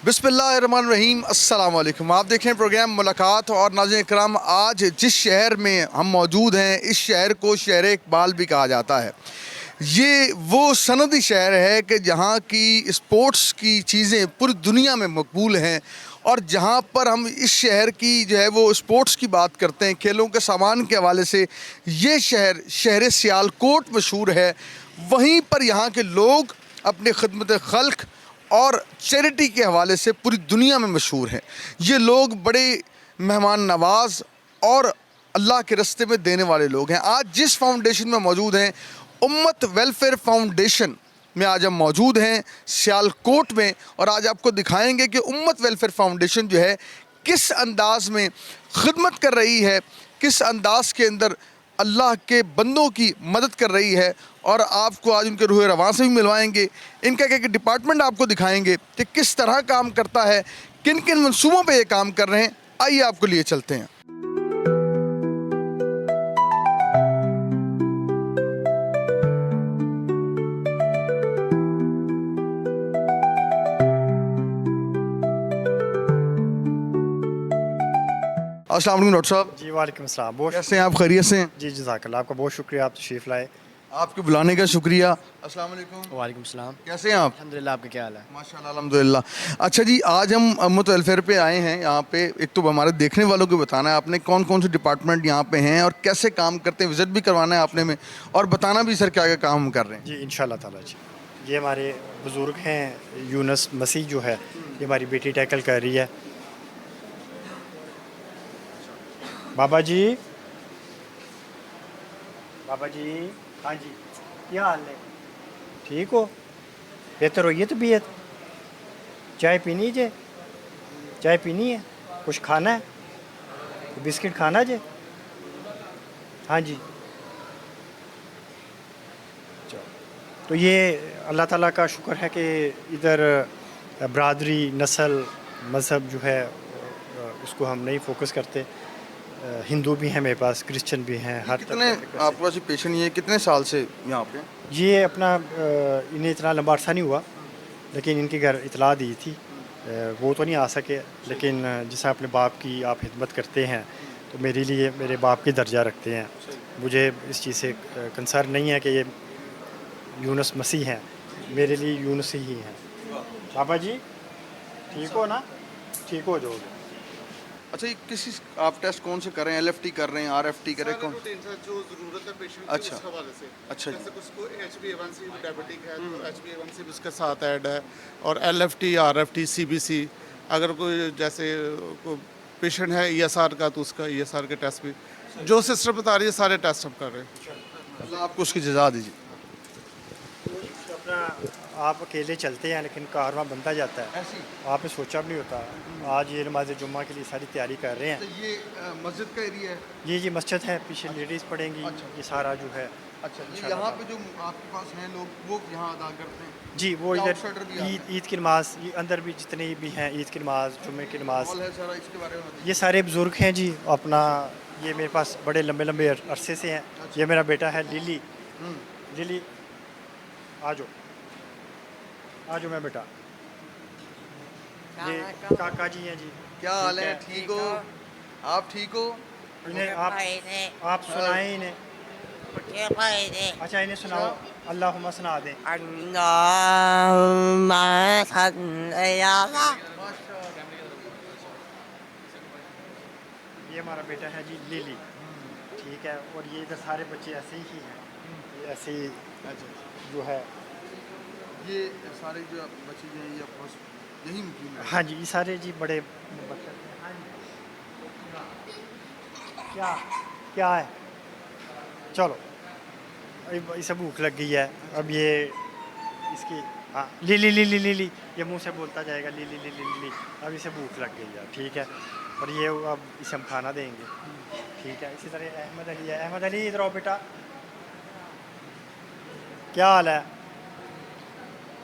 बिस्मिल्लाहिर्रहमानिर्रहीम। अस्सलाम वालेकुम। आप देख रहे हैं प्रोग्राम मुलाकात। और नाज़रीन इकराम, आज जिस शहर में हम मौजूद हैं, इस शहर को शहर इकबाल भी कहा जाता है। ये वो सनदी शहर है कि जहाँ की स्पोर्ट्स की चीज़ें पूरी दुनिया में मकबूल हैं, और जहाँ पर हम इस शहर की जो है वो स्पोर्ट्स की बात करते हैं, खेलों के सामान के हवाले से ये शहर सियालकोट मशहूर है। वहीं पर यहाँ के लोग अपने खिदमत खल्क और चैरिटी के हवाले से पूरी दुनिया में मशहूर हैं। ये लोग बड़े मेहमान नवाज और अल्लाह के रास्ते में देने वाले लोग हैं। आज जिस फाउंडेशन में मौजूद हैं, उम्मत वेलफेयर फाउंडेशन में आज हम मौजूद हैं सियालकोट में, और आज आपको दिखाएंगे कि उम्मत वेलफेयर फाउंडेशन जो है किस अंदाज में खिदमत कर रही है, किस अंदाज के अंदर अल्लाह के बंदों की मदद कर रही है। और आपको आज उनके रूह रवां से भी मिलवाएंगे, इनका एक डिपार्टमेंट आपको दिखाएंगे कि किस तरह काम करता है, किन किन मंसूबों पे ये काम कर रहे हैं। आइए आपको लिए चलते हैं। अस्सलाम वालेकुम डॉक्टर साहब। जी वालेकुम अस्सलाम। बहुत कैसे हैं आप? खैरियत से हैं? जी जज़ाकल्लाह, आपका बहुत शुक्रिया, आप तशरीफ़ लाए। आपके बुलाने का शुक्रिया। अस्सलाम वालेकुम। वालेकुम सलाम। कैसे हैं आप? अल्हम्दुलिल्लाह, आपका क्या हाल है? माशाल्लाह अल्हम्दुलिल्लाह। अच्छा जी, आज हम उम्मत वेलफेयर पे आए हैं। यहाँ पे एक तो हमारे देखने वालों को बताना है आपने कौन कौन से डिपार्टमेंट यहाँ पे हैं और कैसे काम करते हैं, विज़िट भी करवाना है आपने में, और बताना भी सर क्या क्या काम हम कर रहे हैं। जी इंशाल्लाह ताला। जी ये हमारे बुज़ुर्ग हैं, यूनुस मसीह जो है, ये हमारी बेटी टैकल कर रही है। बाबा जी, बाबा जी, हाँ जी, क्या हाल है? ठीक हो? बेहतर होइए तबीयत? चाय पीनी है? चाय पीनी है? कुछ खाना है? बिस्किट खाना है? हाँ जी। तो ये अल्लाह ताला का शुक्र है कि इधर बरादरी, नस्ल, मज़हब जो है उसको हम नहीं फोकस करते। हिंदू भी हैं मेरे पास, क्रिश्चियन भी हैं, हर कितने आपके पास पेशेंट ये कितने साल से यहाँ पे? ये अपना इन्हें इतना लंबा अरसा नहीं हुआ, लेकिन इनके घर इतला दी थी। वो तो नहीं आ सके, लेकिन जैसा अपने बाप की आप खिदमत करते हैं तो मेरे लिए मेरे बाप की दर्जा रखते हैं। मुझे इस चीज़ से कंसर्न नहीं है कि ये यूनुस मसीह हैं, मेरे लिए यूनुस ही हैं। बाबा जी ठीक हो ना? ठीक हो जाओगे। अच्छा, ये किसी आप टेस्ट कौन से कर रहे हैं? LFT कर रहे हैं, RFT कर रहे हैं, कौन? जो ज़रूरत है पेशेंट की अच्छा। उस हवाले से। अच्छा जी। जैसे उसको HbA1c डायबिटिक है तो HbA1c भी उसके साथ ऐड है, और LFT, RFT, CBC, अगर कोई जैसे पेशेंट है ESR का तो उसका ESR के टेस्ट भी जो सिस्टर बता रही है सारे टेस्ट हम कर रहे हैं। अल्लाह आपको उसकी जज़ा दीजिए। अपना आप अकेले चलते हैं लेकिन कारवां बनता जाता है, ऐसी आपने सोचा भी नहीं होता। आज ये नमाज जुम्मा के लिए सारी तैयारी कर रहे तो हैं। ये मस्जिद का एरिया है? ये मस्जिद है, पीछे लेडीज़ पढ़ेंगी। अच्छा। ये सारा जो है अच्छा, ये यहाँ पे जो आपके पास हैं लोग वो यहाँ अदा करते हैं? जी वो या इधर outsider भी आते हैं? ईद की नमाज, ये अंदर भी जितने भी हैं, ईद की नमाज, जुम्मे की नमाज, हॉल है सारा, इसके बारे में बताइए। ये सारे बुज़ुर्ग हैं जी। अपना ये मेरे पास बड़े लंबे लंबे अरसे से हैं। ये मेरा बेटा है लिली। लिली आ जाओ, आ जाओ मैं बेटा। ये काका जी हैं जी। क्या हाल है? ठीक ठीक हो? आप ठीक हो? इन्हें आप सुनाएं इन्हें। अच्छा इन्हें सुनाओ, अल्लाहुम्मा सुना दें। ये हमारा बेटा है जी लिली, ठीक है। और ये इधर सारे बच्चे ऐसे ही हैं, ये ऐसे ही जो है। ये सारे जो बच्चे जो हैं ये बस यही मुकीम है? हाँ जी, ये सारे जी बड़े बच्चे हैं। हाँ जी। क्या क्या है? चलो, इसे भूख लग गई है। अब ये इसकी हाँ लिली लिली लिली, ये मुंह से बोलता जाएगा लिली लिली लिली। अब इसे भूख लग गई है, ठीक है। और ये अब इसे हम खाना देंगे, ठीक है। इसी तरह अहमद अली है। अहमद अली इधर आओ बेटा। क्या हाल है?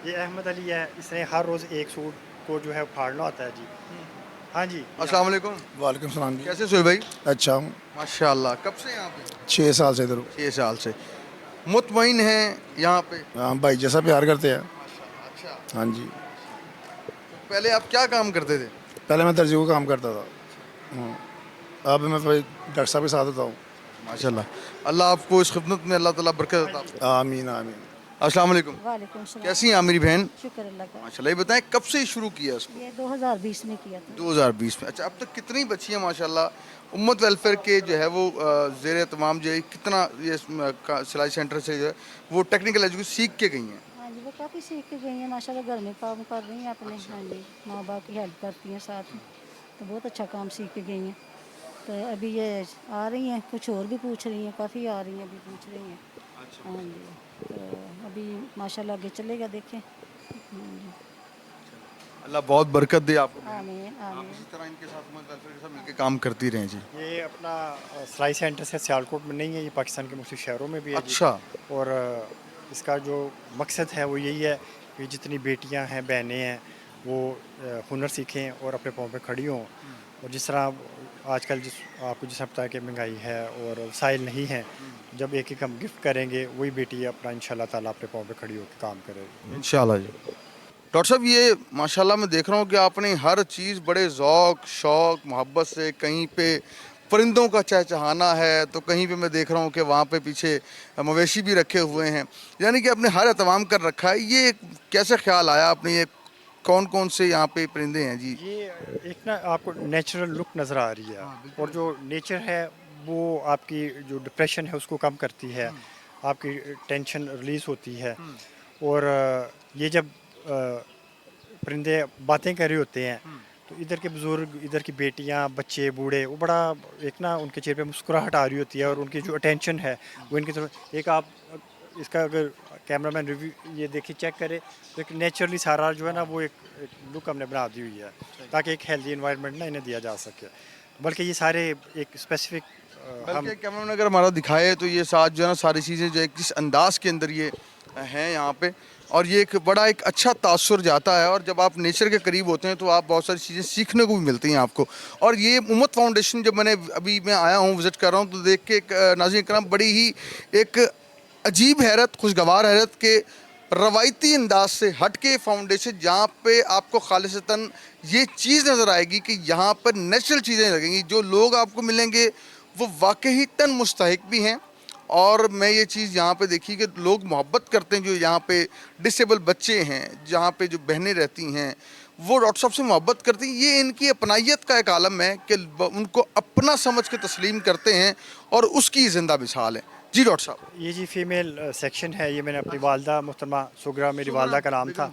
ये अहमद अली है, इसने हर रोज़ एक सूट को जो है फाड़ना होता है जी। हाँ जी। अस्सलाम वालेकुम। वालेकुम सलाम जी। कैसे सोए भाई? अच्छा हूँ, माशाल्लाह। कब से यहाँ पे? 6 साल से इधर हूँ। 6 साल से मुतमईन हैं यहाँ पे? हाँ भाई जैसा प्यार करते हैं। अच्छा। हाँ जी। पहले आप क्या काम करते थे? पहले मैं दर्जी का काम करता था। अब मैं भाई डॉक्टर साहब के साथ होता हूँ। माशाल्लाह, अल्लाह आपको इस खिदमत में अल्लाह ताला बरकत अता फरमाए। आमीन आमीन। अस्सलाम वालेकुम। वालेकुम सलाम। कैसी हैं आप मेरी बहन? शुक्र अल्लाह का। माशाल्लाह, ये बताएं कब से शुरू किया इसको? ये 2020 में किया था। 2020 में। अच्छा, अब तक कितनी बच्ची हैं माशाल्लाह? उम्मत वेलफेयर के जो है वो ज़ेर तमाम जो है कितना ये सिलाई सेंटर से जो है वो टेक्निकल एजुकेशन सीख के गई हैं? हाँ जी, वो काफ़ी सीख के गई हैं माशाल्लाह, घर में काम कर रही हैं अपने। हाँ जी, माँ बाप की हेल्प करती हैं साथ में, तो बहुत अच्छा काम सीख के गई हैं। तो अभी ये आ रही हैं, कुछ और भी पूछ रही हैं, काफ़ी आ रही हैं, अभी पूछ रही हैं। हाँ जी, तो अभी माशाल्लाह आगे चलेगा, देखें। अल्लाह बहुत बरकत दे आपको। आमीन आप आमीन। इसी तरह इनके साथ उम्मत वेलफेयर के साथ मिलकर काम करती रहें जी। ये अपना सिलाई सेंटर से सियालकोट में नहीं है, ये पाकिस्तान के मुख्तलिफ शहरों में भी है जी। अच्छा। और इसका जो मकसद है वो यही है कि जितनी बेटियां हैं, बहनें हैं, वो हुनर सीखें और अपने पाँव पे खड़ी हों। और जिस तरह आजकल आपको जिस पता है कि महंगाई है और वसाइल नहीं है, जब एक एक हम गिफ्ट करेंगे वही बेटी अपना इंशाल्लाह ताला अपने पाँव पे खड़ी होकर काम करेगी इंशाल्लाह जी। डॉक्टर साहब, ये माशाल्लाह मैं देख रहा हूँ कि आपने हर चीज़ बड़े ज़ौक़ शौक़ मोहब्बत से, कहीं पे परिंदों का चहचहाना है तो कहीं पे मैं देख रहा हूँ कि वहाँ पे पीछे मवेशी भी रखे हुए हैं, यानी कि आपने हर एहतमाम कर रखा है। ये कैसे ख्याल आया आपने? ये कौन कौन से यहाँ पे परिंदे हैं जी? ये एक ना आपको नेचुरल लुक नज़र आ रही है, और जो नेचर है वो आपकी जो डिप्रेशन है उसको कम करती है, आपकी टेंशन रिलीज़ होती है। और ये जब परिंदे बातें कर रहे होते हैं तो इधर के बुज़ुर्ग, इधर की बेटियां, बच्चे, बूढ़े, वो बड़ा एक ना उनके चेहरे पे मुस्कुराहट आ रही होती है, और उनकी जो अटेंशन है वो इनकी तरफ। एक आप इसका अगर कैमरामैन रिव्यू ये देखिए, चेक करे, तो एक नेचुरली सारा जो है ना वो एक लुक हमने बना दी हुई है ताकि एक हेल्दी इन्वायरमेंट ना इन्हें दिया जा सके। बल्कि ये सारे एक स्पेसिफिक बल्कि कैमरा अगर हमारा दिखाए तो ये साथ जो है ना सारी चीज़ें जो है किस अंदाज के अंदर ये हैं यहाँ पे, और ये एक बड़ा एक अच्छा तासुर जाता है। और जब आप नेचर के करीब होते हैं तो आप बहुत सारी चीज़ें सीखने को भी मिलती हैं आपको। और ये उम्मत फाउंडेशन जब अभी मैं आया हूँ, विज़िट कर रहा हूँ, तो देख के एक नाज़रीन करम बड़ी ही एक अजीब हैरत, खुशगवार हैरत के रवायती अंदाज से हट के फाउंडेशन, जहाँ पे आपको खालिसतन ये चीज़ नज़र आएगी कि यहाँ पर नेचुरल चीज़ें लगेंगी, जो लोग आपको मिलेंगे वो वाकई तन मुस्तहिक भी हैं। और मैं ये चीज़ यहाँ पे देखी कि लोग मोहब्बत करते हैं, जो यहाँ पे डिसेबल बच्चे हैं, जहाँ पे जो बहनें रहती हैं वो डॉक्टर साहब से मोहब्बत करती हैं। ये इनकी अपनाइयत का एक आलम है कि उनको अपना समझ के तस्लीम करते हैं और उसकी ज़िंदा मिसाल है। जी डॉक्टर साहब, ये जी फीमेल सेक्शन है, ये मैंने अपनी वालदा मोहतरमा सुगरा, मेरी वालदा का नाम था,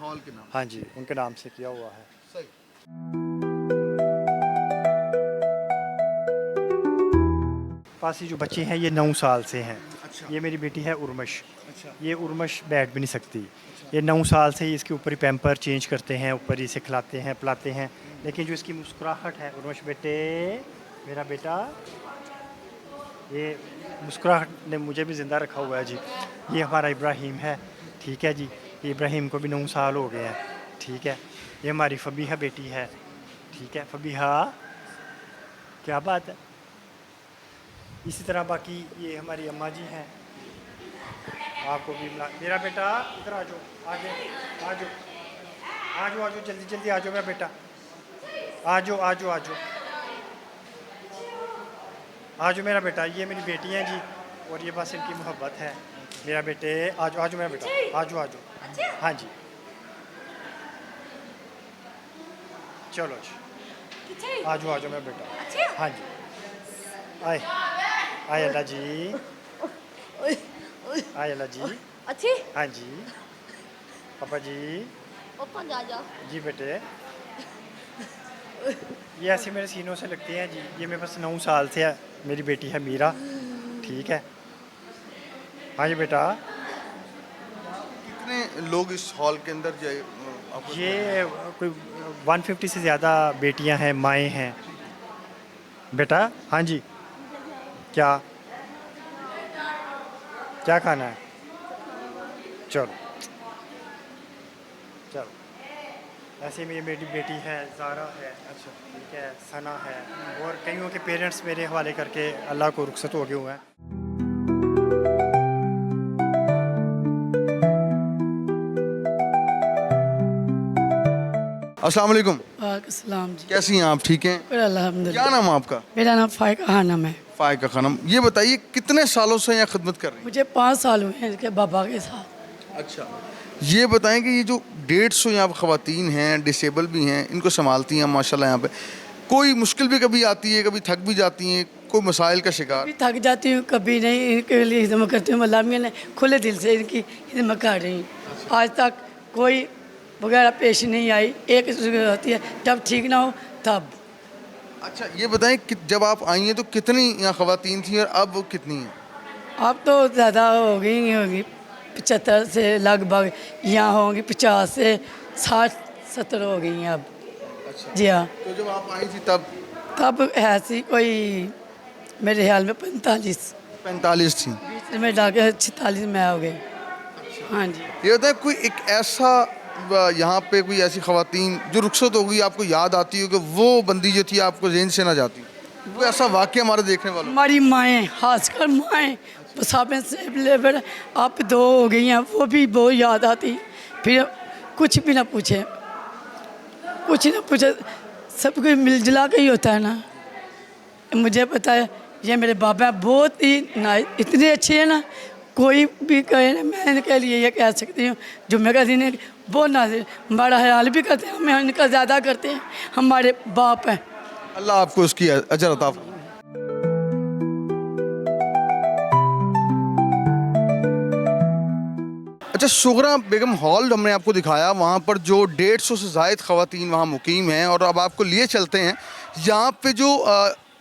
हाँ जी, उनके नाम से किया हुआ है। पास ही जो बच्चे हैं ये 9 साल से हैं। ये मेरी बेटी है उर्मश। ये उर्मश बैठ भी नहीं सकती। ये 9 साल से ही इसके ऊपर ही पैम्पर चेंज करते हैं, ऊपर ही इसे खिलाते हैं, पिलाते हैं। लेकिन जो इसकी मुस्कुराहट है, उर्मश बेटे, मेरा बेटा, ये मुस्कुराहट ने मुझे भी ज़िंदा रखा हुआ है जी। ये हमारा इब्राहिम है, ठीक है जी। ये इब्राहिम को भी 9 साल हो गए हैं, ठीक है। ये हमारी फबीहा बेटी है, ठीक है। फबीहा, क्या बात है। इसी तरह बाकी ये हमारी अम्मा जी हैं, आपको भी मेरा बेटा इधर आ जाओ, आगे आ जाओ, आ जाओ, आ जाओ, जल्दी जल्दी आ जाओ मेरा बेटा, आ जाओ, आ जाओ, आ जाओ, आ जाओ मेरा बेटा। ये मेरी बेटी हैं जी, और ये बस इनकी मोहब्बत है। मेरा बेटे आ जाओ, आ जाओ मेरा बेटा, आ जाओ, आ जाओ, हाँ जी, चलो जी, आ जाओ, आ जाओ मेरा बेटा, हाँ जी, आए आए अल्लाह जी, आए अल्लाह जी, अच्छी हाँ जी, पापा जी, ओपन जा जा जी बेटे। ये ऐसे मेरे सीनों से लगते हैं जी। ये मेरे पास 9 साल से है, मेरी बेटी है मीरा, ठीक है। हाँ जी बेटा। कितने लोग इस हॉल के अंदर जो ये कोई 150 से ज़्यादा बेटियां हैं, माएँ हैं बेटा। हाँ जी, क्या क्या खाना है? चलो चलो। ऐसे में ये मेरी बेटी है, ज़ारा है, अच्छा ठीक है, सना है, और कईयों के पेरेंट्स मेरे हवाले करके अल्लाह को रुखसत हो गए हुए हैं। अस्सलाम वालेकुम, वालेकुम जी। कैसी हैं आप? ठीक हैं? शुक्र अल्हम्दुलिल्लाह। क्या नाम है आपका? मेरा नाम फाइक खानम है। फायका खानम। ये बताइए कितने सालों से यहाँ खिदमत कर रही हैं? मुझे 5 साल हुए हैं इसके बाबा के साथ। अच्छा, ये बताएं कि ये जो 150 यहाँ पर ख़वातीन हैं, डिसेबल भी हैं, इनको संभालती हैं माशाल्लाह यहाँ पे, कोई मुश्किल भी कभी आती है, कभी थक भी जाती हैं, कोई मसाइल का शिकार? कभी थक जाती हूँ, कभी नहीं। इनके लिए खिदमत करती हूँ। अल्लाह ने खुले दिल से इनकी खिदमत कर रही हूँ। आज तक कोई वगैरह पेश नहीं आई। एक होती है जब ठीक ना हो तब। अच्छा, ये बताएं कि जब आप आई हैं तो कितनी यहाँ ख़वातीन थी और अब वो कितनी हैं? अब तो ज़्यादा हो गई होगी, 75 से लगभग यहाँ होंगी 50 से 60-70 हो गई हैं अब। जी हाँ। तो जब आप आई थी तब ऐसी कोई मेरे ख्याल में 45 थी। में डाके 46 में हो गई। हाँ जी। ये बताएं कोई एक ऐसा यहाँ पे कोई ऐसी ख़वातीन जो रुखसत हो गई, आपको याद आती हो कि वो बंदी जो थी आपको ज़हन से ना जाती, कोई ऐसा वाक़या हमारे देखने वालों? हमारी माएँ, खासकर माएँ मुसाफिर से लेबर आप 2 हो गई हैं, वो भी बहुत याद आती। फिर कुछ भी ना पूछे, कुछ ना पूछे, सब कुछ मिलजुला के ही होता है ना। मुझे पता है ये मेरे बाबा बहुत ही इतने अच्छे हैं ना, कोई भी कहे ना, मैं इनके लिए ये कह सकती हूँ जुम्मे का दिन है, बहुत नाज़िर, बड़ा ख्याल भी करते हैं, हमें इनका ज़्यादा करते हैं, हमारे बाप हैं। अल्लाह आपको उसकी अजर अता फरमाए। अच्छा, सुगरा बेगम हॉल हमने आपको दिखाया, वहाँ पर जो 150 से ज़ायद ख़वातीन वहाँ मुकीम हैं, और अब आपको लिए चलते हैं यहाँ पे जो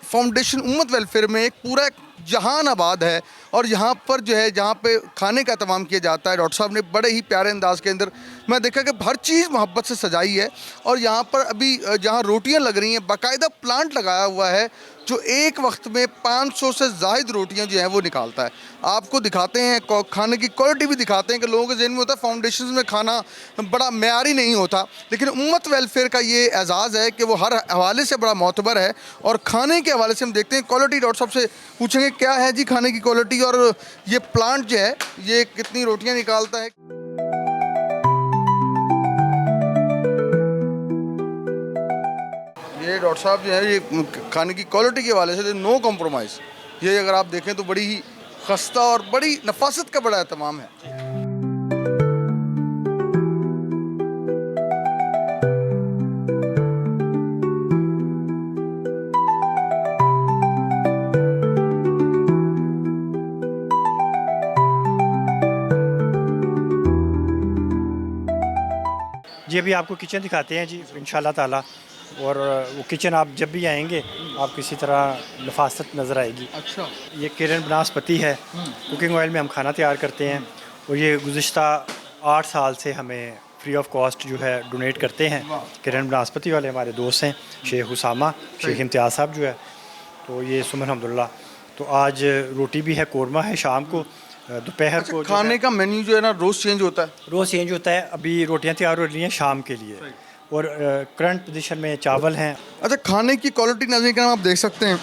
फाउंडेशन उम्मत वेलफेयर में एक पूरा जहान आबाद है, और यहाँ पर जो है जहाँ पे खाने का इंतज़ाम किया जाता है। डॉक्टर साहब ने बड़े ही प्यारे अंदाज के अंदर मैं देखा कि हर चीज़ मोहब्बत से सजाई है, और यहाँ पर अभी जहाँ रोटियाँ लग रही हैं, बाकायदा प्लांट लगाया हुआ है जो एक वक्त में 500 से ज़ायद रोटियाँ जो हैं वो निकालता है। आपको दिखाते हैं, खाने की क्वालिटी भी दिखाते हैं कि लोगों के ज़हन में होता है फाउंडेशन में खाना बड़ा मेयारी नहीं होता, लेकिन उम्मत वेलफेयर का ये एजाज़ है कि वो हर हवाले से बड़ा मोतबर है, और खाने के हवाले से हम देखते हैं क्वालिटी। डॉक्टर साहब से पूछेंगे क्या है जी खाने की क्वालिटी, और ये प्लांट जो है ये कितनी रोटियाँ निकालता है। ये डॉक्टर साहब जो है ये खाने की क्वालिटी के हवाले से नो कॉम्प्रोमाइज़, ये अगर आप देखें तो बड़ी ही खस्ता और बड़ी नफासत का बड़ा एहतमाम है। जी अभी आपको किचन दिखाते हैं जी इंशाल्लाह ताला। और वो किचन आप जब भी आएंगे आप किसी तरह नफासत नज़र आएगी। अच्छा, ये किरण बनास्पति है, कुकिंग ऑयल में हम खाना तैयार करते हैं, और ये गुज़िश्ता 8 साल से हमें फ्री ऑफ कॉस्ट जो है डोनेट करते हैं। किरण बनास्पति वाले हमारे दोस्त हैं, शेख उसामा, शेख इम्तियाज़ साहब जो है, तो ये सुमन अब्दुल्ला। तो आज रोटी भी है, कोरमा है, शाम को दोपहर को खाने का मेन्यू जो है ना रोज़ चेंज होता है? रोज़ चेंज होता है। अभी रोटियां तैयार हो रही हैं शाम के लिए, और करंट पोजीशन में चावल हैं। अच्छा, खाने की क्वालिटी नाज़रीन करम आप देख सकते हैं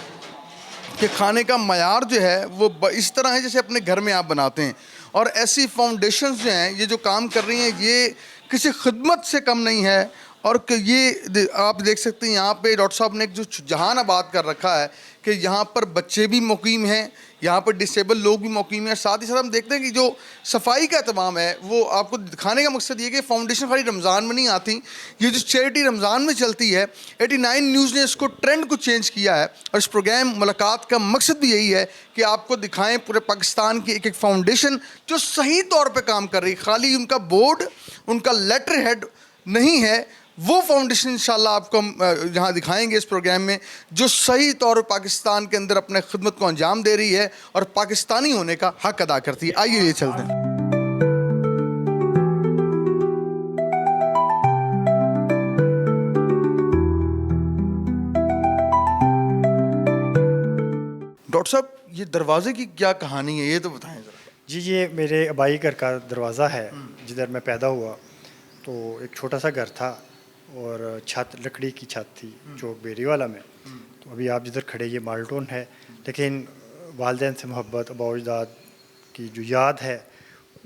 कि खाने का मयार जो है वो इस तरह है जैसे अपने घर में आप बनाते हैं, और ऐसी फाउंडेशंस जो हैं ये जो काम कर रही हैं ये किसी खिदमत से कम नहीं है। और ये आप देख सकते हैं यहाँ पे डॉक्टर साहब ने एक जो जहान आबाद कर रखा है कि यहाँ पर बच्चे भी मुकीम हैं, यहाँ पर डिसेबल लोग भी मुकीम हैं। साथ ही साथ हम देखते हैं कि जो सफाई का एहतमाम है वो आपको दिखाने का मकसद ये कि फाउंडेशन खाली रमज़ान में नहीं आती, ये जो चैरिटी रमज़ान में चलती है, 89 न्यूज़ ने इसको ट्रेंड को चेंज किया है, और इस प्रोग्राम मुलाकात का मकसद भी यही है कि आपको दिखाएं पूरे पाकिस्तान की एक एक फाउंडेशन जो सही तौर पर काम कर रही है। खाली उनका बोर्ड, उनका लेटर हेड नहीं है, वो फाउंडेशन इंशाल्लाह आपको हम यहाँ दिखाएंगे इस प्रोग्राम में, जो सही तौर पर पाकिस्तान के अंदर अपने खिदमत को अंजाम दे रही है और पाकिस्तानी होने का हक अदा करती है। आइए ये चलते हैं। डॉक्टर साहब ये दरवाजे की क्या कहानी है, ये तो बताएं ज़रा। जी ये मेरे अबाई घर का दरवाज़ा है, जिधर मैं पैदा हुआ। तो एक छोटा सा घर था और छत लकड़ी की छत थी चौक बेरी वाला में। तो अभी आप जिधर खड़े ये माल्टोन है, लेकिन वालिदैन से मोहब्बत, आबा अजदाद की जो याद है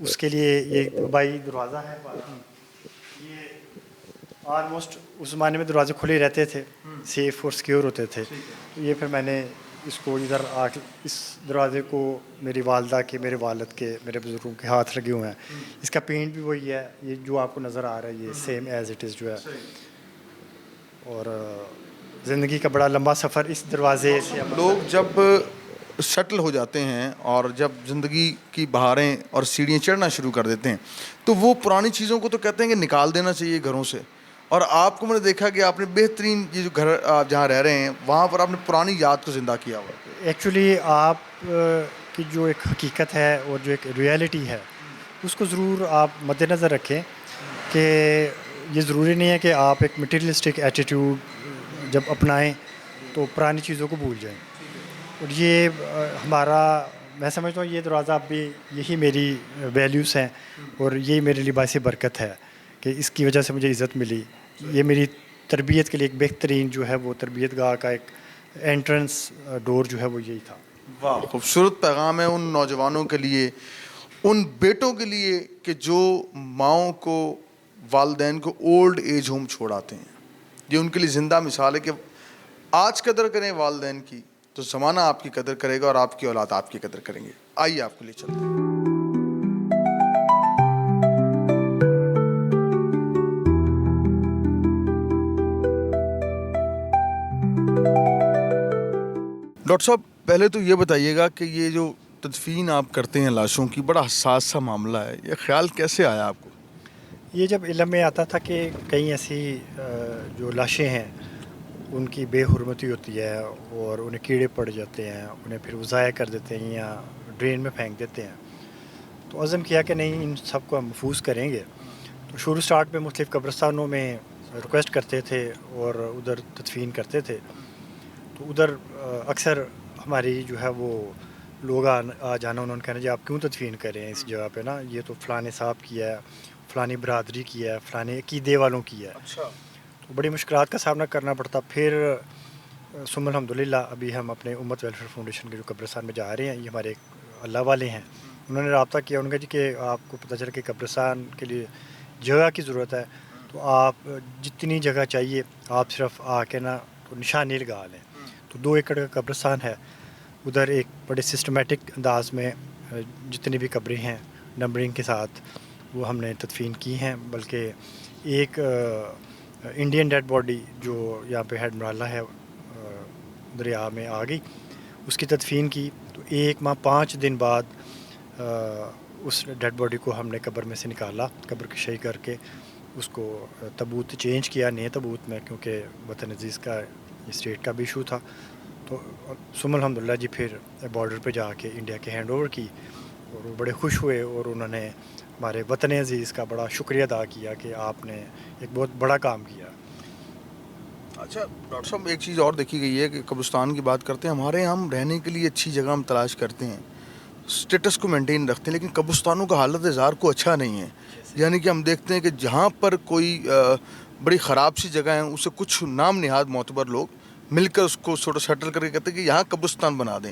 उसके लिए ये अबाई दरवाज़ा है। ये ऑलमोस्ट उस ज़माने में दरवाजे खुले रहते थे, सेफ और सिक्योर होते थे। तो ये फिर मैंने इसको इधर आके इस दरवाजे को मेरी वालदा के, मेरे वालिद के, मेरे बुज़ुर्गों के हाथ लगे हुए हैं। इसका पेंट भी वही है, ये जो आपको नज़र आ रहा है ये सेम एज़ इट इज़ जो है। और ज़िंदगी का बड़ा लंबा सफ़र इस दरवाजे से लोग जब शटल हो जाते हैं और जब ज़िंदगी की बहारें और सीढ़ियाँ चढ़ना शुरू कर देते हैं तो वो पुरानी चीज़ों को तो कहते हैं कि निकाल देना चाहिए घरों से। और आपको मैंने देखा कि आपने बेहतरीन ये जो घर आप जहाँ रह रहे हैं वहाँ पर आपने पुरानी याद को ज़िंदा किया हुआ है। एक्चुअली आप की जो एक हकीकत है और जो एक रियलिटी है उसको ज़रूर आप मद्देनज़र रखें कि ये ज़रूरी नहीं है कि आप एक मटीरियलिस्टिक एटीट्यूड जब अपनाएं तो पुरानी चीज़ों को भूल जाएं। और ये हमारा, मैं समझता हूँ ये दरवाज़ा अब भी यही मेरी वैल्यूज़ हैं और यही मेरे लिए बाइस बरकत है कि इसकी वजह से मुझे इज़्ज़त मिली। ये मेरी तरबियत के लिए एक बेहतरीन जो है वो तरबियत गाह का एक एंट्रेंस डोर जो है वो यही था। वाह, खूबसूरत पैगाम है उन नौजवानों के लिए, उन बेटों के लिए कि जो माओं को, वालदैन को ओल्ड एज होम छोड़ आते हैं। ये उनके लिए ज़िंदा मिसाल है कि आज कदर करें वालदैन की तो ज़माना आपकी कदर करेगा और आपकी औलाद आपकी कदर करेंगे। आइए आपके लिए चलते हैं। डॉक्टर साहब, पहले तो ये बताइएगा कि ये जो तदफीन आप करते हैं लाशों की, बड़ा हसास सा मामला है, ये ख्याल कैसे आया आपको? ये जब इल्म में आता था कि कई ऐसी जो लाशें हैं उनकी बेहुरमती होती है और उन्हें कीड़े पड़ जाते हैं, उन्हें फिर ज़ाया कर देते हैं या ड्रेन में फेंक देते हैं, तो अज़म किया कि नहीं इन सब को हम महफूज करेंगे। तो शुरू स्टार्ट में मुख्तलिफ़ कब्रिस्तानों में रिक्वेस्ट करते थे और उधर तदफीन करते थे। तो उधर अक्सर हमारी जो है वो लोग आ जाना, उन्होंने कहना जी आप क्यों तदफीन करें इस जगह पे ना, ये तो फ़लाने साहब की है, फ़लानी बरादरी की है, फ़लाने अक़ीदे वालों की है। अच्छा। तो बड़ी मुश्किलात का सामना करना पड़ता। फिर सुम अल्हम्दुलिल्लाह अभी हम अपने उम्मत वेलफेयर फाउंडेशन के जो कब्रिस्तान में जा रहे हैं, ये हमारे अल्लाह वाले हैं, उन्होंने रब्ता किया, उन्होंने कहा जी कि आपको पता चला कि कब्रिस्तान के लिए जगह की ज़रूरत है, तो आप जितनी जगह चाहिए आप सिर्फ आके ना तो निशानी लगा लें। तो 2 एकड़ का कब्रिस्तान है, उधर एक बड़े सिस्टमेटिक अंदाज में जितनी भी कब्रें हैं नंबरिंग के साथ वो हमने तदफीन की हैं। बल्कि एक इंडियन डेड बॉडी जो यहाँ पे हेड मराला है दरिया में आ गई, उसकी तदफीन की। तो 1 माह 5 दिन बाद उस डेड बॉडी को हमने कब्र में से निकाला, कब्र कशाई करके उसको तबूत चेंज किया नए तबूत में, क्योंकि वतन अजीज़ का स्टेट का भी इशू था। तो सुम अल्हम्दुलिल्लाह जी फिर बॉर्डर पे जाके इंडिया के हैंड ओवर की और वो बड़े खुश हुए और उन्होंने हमारे वतन अजीज़ का बड़ा शुक्रिया अदा किया कि आपने एक बहुत बड़ा काम किया। अच्छा डॉक्टर साहब, एक चीज़ और देखी गई है कि कब्रिस्तान की बात करते हैं, हमारे यहाँ हम रहने के लिए अच्छी जगह हम तलाश करते हैं, स्टेटस को मेंटेन रखते हैं, लेकिन कब्रिस्तानों का हालत ज़ार को अच्छा नहीं है। यानी कि हम देखते हैं कि जहाँ पर कोई बड़ी ख़राब सी जगह है उसे कुछ नाम निहाद मोतबर लोग मिलकर उसको थोड़ा सेटल करके कहते हैं कि यहाँ कब्रिस्तान बना दें।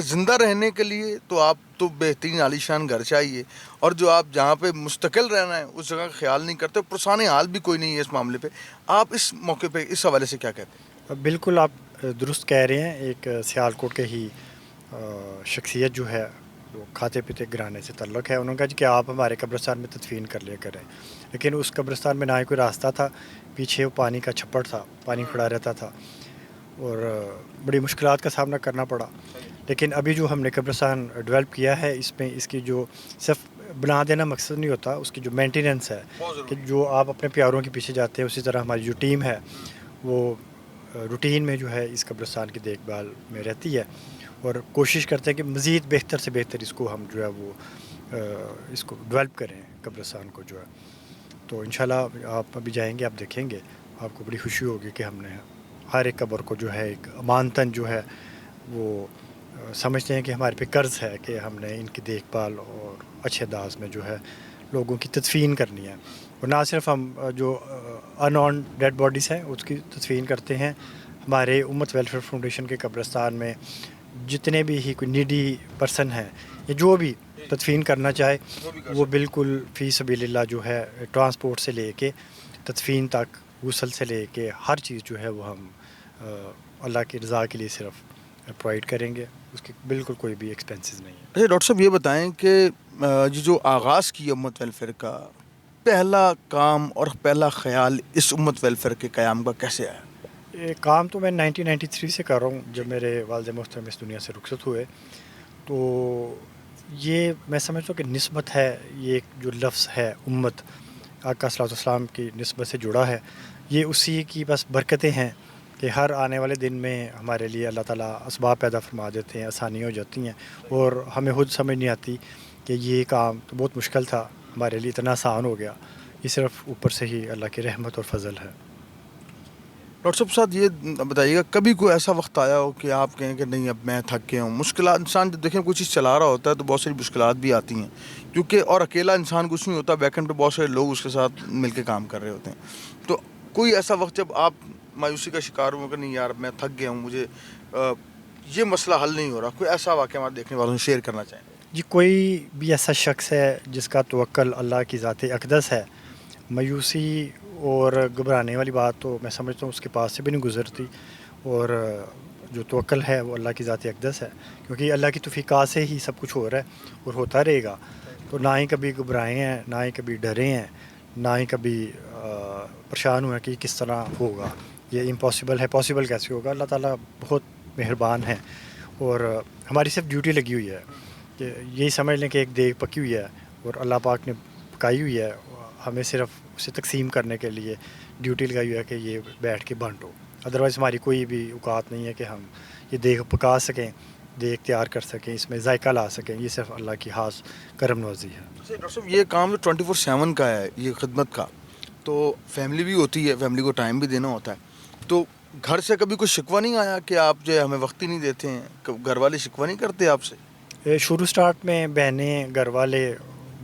ज़िंदा रहने के लिए तो आप तो बेहतरीन आलीशान घर चाहिए, और जो आप जहाँ पे मुस्तकिल रहना है उस जगह का ख्याल नहीं करते, पुराने हाल भी कोई नहीं है इस मामले पे। आप इस मौके पे इस हवाले से क्या कहते हैं? बिल्कुल आप दुरुस्त कह रहे हैं। एक सियालकोट के ही शख्सियत जो है वो खाते पीते घराने से ताल्लुक़ है, उन्होंने कहा कि आप हमारे कब्रिस्तान में तदफीन कर लिया करें। लेकिन उस कब्रिस्तान में ना ही कोई रास्ता था, पीछे वो पानी का छप्पड़ था, पानी खड़ा रहता था और बड़ी मुश्किलात का सामना करना पड़ा। लेकिन अभी जो हमने कब्रिस्तान डेवलप किया है, इसमें इसकी जो सिर्फ बना देना मकसद नहीं होता, उसकी जो मेंटेनेंस है कि जो आप अपने प्यारों के पीछे जाते हैं, उसी तरह हमारी जो टीम है वो रूटीन में जो है इस कब्रिस्तान की देखभाल में रहती है और कोशिश करते हैं कि मज़ीद बेहतर से बेहतर इसको हम जो है वो इसको डेवलप करें कब्रिस्तान को जो है। तो इंशाल्लाह आप अभी जाएंगे, आप देखेंगे, आपको बड़ी खुशी होगी कि हमने हर एक कब्र को जो है एक अमानतन जो है वो समझते हैं कि हमारे पे कर्ज़ है कि हमने इनकी देखभाल और अच्छे अंदाज में जो है लोगों की तदफीन करनी है। और ना सिर्फ हम जो अनऑन डेड बॉडीज़ हैं उसकी तदफीन करते हैं, हमारे उम्मत वेलफेयर फाउंडेशन के कब्रिस्तान में जितने भी ही कोई नीडी पर्सन हैं या जो भी तदफीन करना चाहे वो बिल्कुल फ़ी सबीलिल्लाह जो है ट्रांसपोर्ट से लेके تدفین تک غسل سے لے کے ہر چیز جو ہے وہ ہم اللہ کی رضا کے لیے صرف پرووائڈ کریں گے، اس کے بالکل کوئی بھی ایکسپینسز نہیں ہے۔ اچھا ڈاکٹر صاحب یہ بتائیں کہ یہ جو آغاز کی امت ویلفیئر کا پہلا کام اور پہلا خیال اس امت ویلفیئر کے قیام کا کیسے آیا؟ یہ کام تو میں 1993 سے کر رہا ہوں، جب میرے والد محترم اس دنیا سے رخصت ہوئے۔ تو یہ میں سمجھتا ہوں کہ نسبت ہے، یہ ایک جو لفظ ہے امت، آقا صلی اللہ علیہ وسلم کی نسبت سے جڑا ہے، یہ اسی کی بس برکتیں ہیں کہ ہر آنے والے دن میں ہمارے لیے اللہ تعالیٰ اسباب پیدا فرما دیتے ہیں، آسانیاں ہو جاتی ہیں، اور ہمیں خود سمجھ نہیں آتی کہ یہ کام تو بہت مشکل تھا، ہمارے لیے اتنا آسان ہو گیا، یہ صرف اوپر سے ہی اللہ کی رحمت اور فضل ہے۔ ڈاکٹر صاحب ساتھ یہ بتائیے گا کبھی کوئی ایسا وقت آیا ہو کہ آپ کہیں کہ نہیں اب میں تھک گیا ہوں؟ مشکلات، انسان جب دیکھیں کوئی چیز چلا رہا ہوتا ہے تو بہت ساری مشکلات بھی آتی ہیں، کیونکہ اور اکیلا انسان کچھ نہیں ہوتا، بیک اینڈ پہ بہت سارے لوگ اس کے ساتھ مل کے کام کر رہے ہوتے ہیں۔ تو کوئی ایسا وقت جب آپ مایوسی کا شکار ہوں کہ نہیں یار میں تھک گیا ہوں، مجھے یہ مسئلہ حل نہیں ہو رہا، کوئی ایسا واقعہ ہمارے دیکھنے والوں سے شیئر کرنا چاہیں؟ جی، کوئی بھی ایسا شخص ہے جس کا توکل اللہ کی ذات اقدس ہے، مایوسی اور گھبرانے والی بات تو میں سمجھتا ہوں اس کے پاس سے بھی نہیں گزرتی، اور جو توکل ہے وہ اللہ کی ذات اقدس ہے، کیونکہ اللہ کی توفیقات سے ہی سب کچھ ہو رہا ہے اور ہوتا رہے گا۔ تو نہ ہی کبھی گھبرائے ہیں، نہ ہی کبھی ڈرے ہیں، نہ ہی کبھی پریشان ہوئے کہ کس طرح ہوگا، یہ امپاسبل ہے، پاسبل کیسے ہوگا۔ اللہ تعالیٰ بہت مہربان ہے، اور ہماری صرف ڈیوٹی لگی ہوئی ہے کہ یہی سمجھ لیں کہ ایک دیگ پکی ہوئی ہے اور اللہ پاک نے پکائی ہوئی ہے، ہمیں صرف اسے تقسیم کرنے کے لیے ڈیوٹی لگائی ہوئی ہے کہ یہ بیٹھ کے بانٹو، ادروائز ہماری کوئی بھی اوقات نہیں ہے کہ ہم یہ دیگ پکا سکیں، دیگ تیار کر سکیں، اس میں ذائقہ لا سکیں، یہ صرف اللہ کی خاص کرم نوازی ہے۔ ڈاکٹر صاحب یہ کام جو 24/7 کا ہے، یہ خدمت کا، تو فیملی بھی ہوتی ہے، فیملی کو ٹائم بھی دینا ہوتا ہے، تو گھر سے کبھی کوئی شکوہ نہیں آیا کہ آپ جو ہے ہمیں وقت ہی نہیں دیتے ہیں؟ گھر والے شکوہ نہیں کرتے آپ سے؟ شروع سٹارٹ میں بہنیں، گھر والے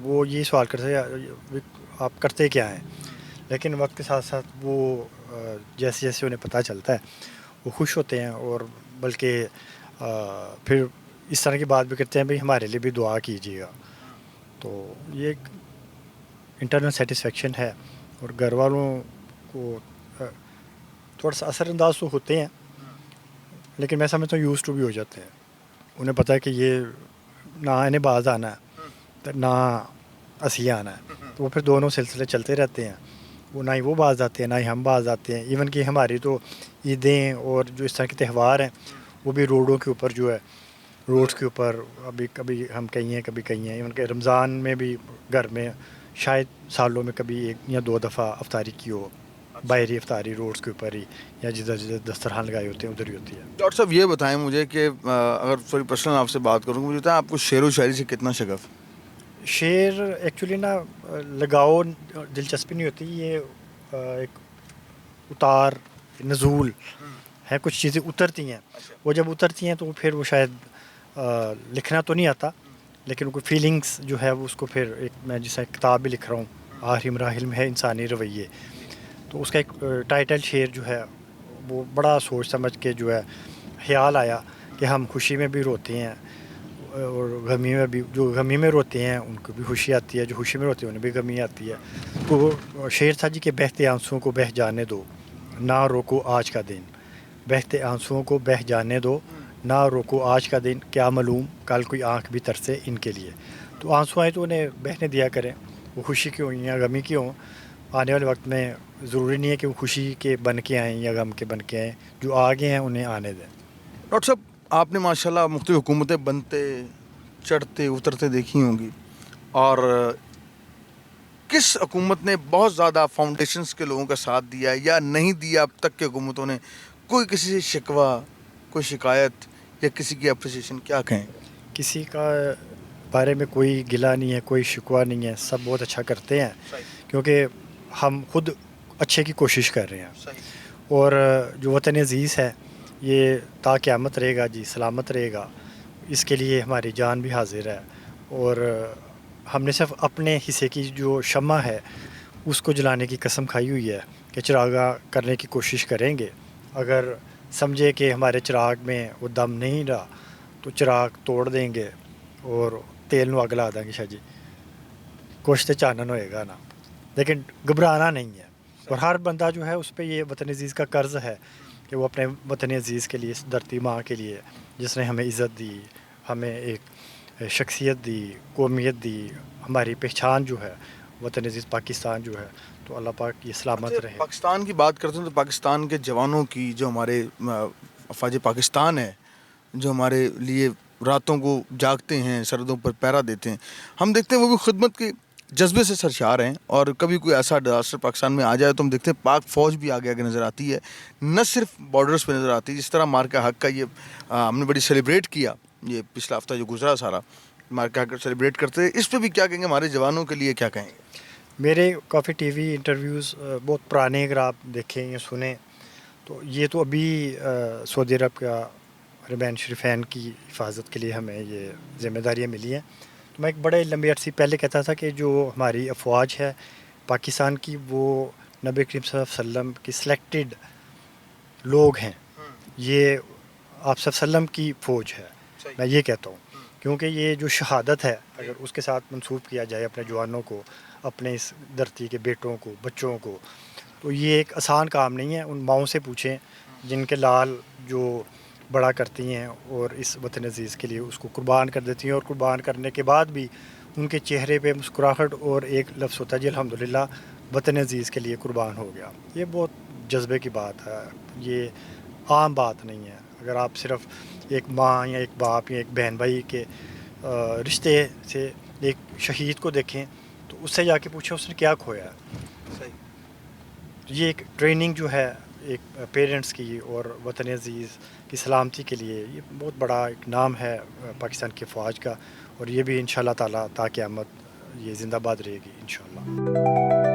وہ یہ سوال کرتے ہیں آپ کرتے کیا ہیں، لیکن وقت کے ساتھ ساتھ وہ جیسے جیسے انہیں پتہ چلتا ہے وہ خوش ہوتے ہیں، اور بلکہ پھر اس طرح کی بات بھی کرتے ہیں بھئی ہمارے لیے بھی دعا کیجیے گا۔ تو یہ ایک انٹرنل سیٹسفیکشن ہے، اور گھر والوں کو تھوڑا سا اثر انداز تو ہوتے ہیں، لیکن میں سمجھتا ہوں یوز ٹو بھی ہو جاتے ہیں، انہیں پتہ ہے کہ یہ نہ انہیں باز آنا ہے نہ اسی آنا ہے، تو وہ پھر دونوں سلسلے چلتے رہتے ہیں، وہ نہ ہی وہ باز آتے ہیں نہ ہی ہم باز آتے ہیں۔ ایون کہ ہماری تو عیدیں اور جو اس طرح کے تہوار ہیں وہ بھی روڈوں کے اوپر جو ہے، روڈس کے اوپر ابھی کبھی ہم کہیں ہیں کبھی کہیں ہیں، ایون کہ رمضان میں بھی گھر میں شاید سالوں میں کبھی 1 یا 2 دفعہ افطاری کی ہو، باہری افطاری روڈس کے اوپر ہی، یا جدھر جدھر دسترخوان لگائے ہوتے ہیں ادھر ہی ہوتی ہے۔ ڈاکٹر صاحب یہ بتائیں مجھے کہ اگر تھوڑی پرسنل آپ سے بات کروں، مجھے بتائیں آپ کو شعر و شاعری سے کتنا شغف؟ شعر ایکچولی نا لگاؤ دلچسپی نہیں ہوتی، یہ ایک اتار نزول ہے، کچھ چیزیں اترتی ہیں، وہ جب اترتی ہیں تو پھر وہ شاید لکھنا تو نہیں آتا، لیکن کوئی فیلنگس جو ہے وہ اس کو پھر ایک میں جیسا کتاب بھی لکھ رہا ہوں، آخری مراحل میں ہے انسانی رویے، تو اس کا ایک ٹائٹل شعر جو ہے وہ بڑا سوچ سمجھ کے جو ہے خیال آیا کہ ہم خوشی میں بھی روتے ہیں اور غمی میں بھی، جو غمی میں روتے ہیں ان کو بھی خوشی آتی ہے، جو خوشی میں روتے ہیں انہیں بھی غمی آتی ہے۔ تو وہ شعر تھا جی کہ بہتے آنسوؤں کو بہہ جانے دو، نہ روکو آج کا دن، بہتے آنسوؤں کو بہہ جانے دو، نہ روکو آج کا دن، کیا معلوم کل کوئی آنکھ بھی ترسے ان کے لیے۔ تو آنسو آئیں تو انہیں بہنے دیا کریں، وہ خوشی کی ہوں یا غمی کی ہوں، آنے والے وقت میں ضروری نہیں ہے کہ وہ خوشی کے بن کے آئیں یا غم کے بن کے آئیں، جو آگے ہیں انہیں آنے دیں۔ ڈاکٹر صاحب آپ نے ماشاءاللہ مختلف حکومتیں بنتے چڑھتے اترتے دیکھی ہوں گی، اور کس حکومت نے بہت زیادہ فاؤنڈیشنز کے لوگوں کا ساتھ دیا ہے یا نہیں دیا اب تک کی حکومتوں نے؟ کوئی کسی سے شکوہ، کوئی شکایت یا کسی کی اپریسیشن، کیا کہیں؟ کسی کا بارے میں کوئی گلہ نہیں ہے، کوئی شکوہ نہیں ہے، سب بہت اچھا کرتے ہیں، کیونکہ ہم خود اچھے کی کوشش کر رہے ہیں، اور جو وطن عزیز ہے یہ تا قیامت رہے گا جی، سلامت رہے گا، اس کے لیے ہماری جان بھی حاضر ہے، اور ہم نے صرف اپنے حصے کی جو شمع ہے اس کو جلانے کی قسم کھائی ہوئی ہے کہ چراغاں کرنے کی کوشش کریں گے، اگر سمجھے کہ ہمارے چراغ میں وہ دم نہیں رہا تو چراغ توڑ دیں گے اور تیل نو اگ لا دیں گے، شاہ جی کوشش تے چانن ہوئے گا نا، لیکن گھبرانا نہیں ہے، اور ہر بندہ جو ہے اس پہ یہ وطن عزیز کا قرض ہے کہ وہ اپنے وطن عزیز کے لیے، اس دھرتی ماں کے لیے جس نے ہمیں عزت دی، ہمیں ایک شخصیت دی، قومیت دی، ہماری پہچان جو ہے وطن عزیز پاکستان جو ہے، تو اللہ پاک یہ سلامت رہے۔ پاکستان کی بات کرتے ہیں تو پاکستان کے جوانوں کی، جو ہمارے افواج پاکستان ہے، جو ہمارے لیے راتوں کو جاگتے ہیں، سرحدوں پر پہرا دیتے ہیں، ہم دیکھتے ہیں وہ بھی خدمت کے جذبے سے سرشار ہیں، اور کبھی کوئی ایسا ڈیزاسٹر پاکستان میں آ جائے تو ہم دیکھتے ہیں پاک فوج بھی آگے آگے نظر آتی ہے، نہ صرف بارڈرز پہ نظر آتی ہے، جس طرح مارکا حق کا یہ ہم نے بڑی سیلیبریٹ کیا، یہ پچھلا ہفتہ جو گزرا سارا مارکا حق سیلیبریٹ کرتے ہیں، اس پہ بھی کیا کہیں گے، ہمارے جوانوں کے لیے کیا کہیں گے؟ میرے کافی ٹی وی انٹرویوز بہت پرانے اگر آپ دیکھیں یا سنیں تو یہ تو ابھی سعودی عرب کا حرمین شریفین کی حفاظت کے لیے ہمیں یہ ذمہ داریاں ملی ہیں۔ تو میں ایک بڑے لمبے عرصے پہلے کہتا تھا کہ جو ہماری افواج ہے پاکستان کی، وہ نبی کریم صلی اللہ علیہ وسلم کی سلیکٹڈ لوگ ہیں، یہ آپ صلی اللہ علیہ وسلم کی فوج ہے، میں یہ کہتا ہوں، کیونکہ یہ جو شہادت ہے اگر اس کے ساتھ منسوب کیا جائے اپنے جوانوں کو، اپنے اس دھرتی کے بیٹوں کو، بچوں کو، تو یہ ایک آسان کام نہیں ہے۔ ان ماؤں سے پوچھیں جن کے لال جو بڑا کرتی ہیں اور اس وطن عزیز کے لیے اس کو قربان کر دیتی ہیں، اور قربان کرنے کے بعد بھی ان کے چہرے پہ مسکراہٹ اور ایک لفظ ہوتا ہے جی الحمدللہ وطن عزیز کے لیے قربان ہو گیا۔ یہ بہت جذبے کی بات ہے، یہ عام بات نہیں ہے۔ اگر آپ صرف ایک ماں یا ایک باپ یا ایک بہن بھائی کے رشتے سے ایک شہید کو دیکھیں تو اس سے جا کے پوچھیں اس نے کیا کھویا ہے۔ یہ ایک ٹریننگ جو ہے ایک پیرنٹس کی اور وطن عزیز کی سلامتی کے لیے، یہ بہت بڑا ایک نام ہے پاکستان کی فوج کا، اور یہ بھی انشاءاللہ تعالیٰ تا قیامت یہ زندہ باد رہے گی انشاءاللہ۔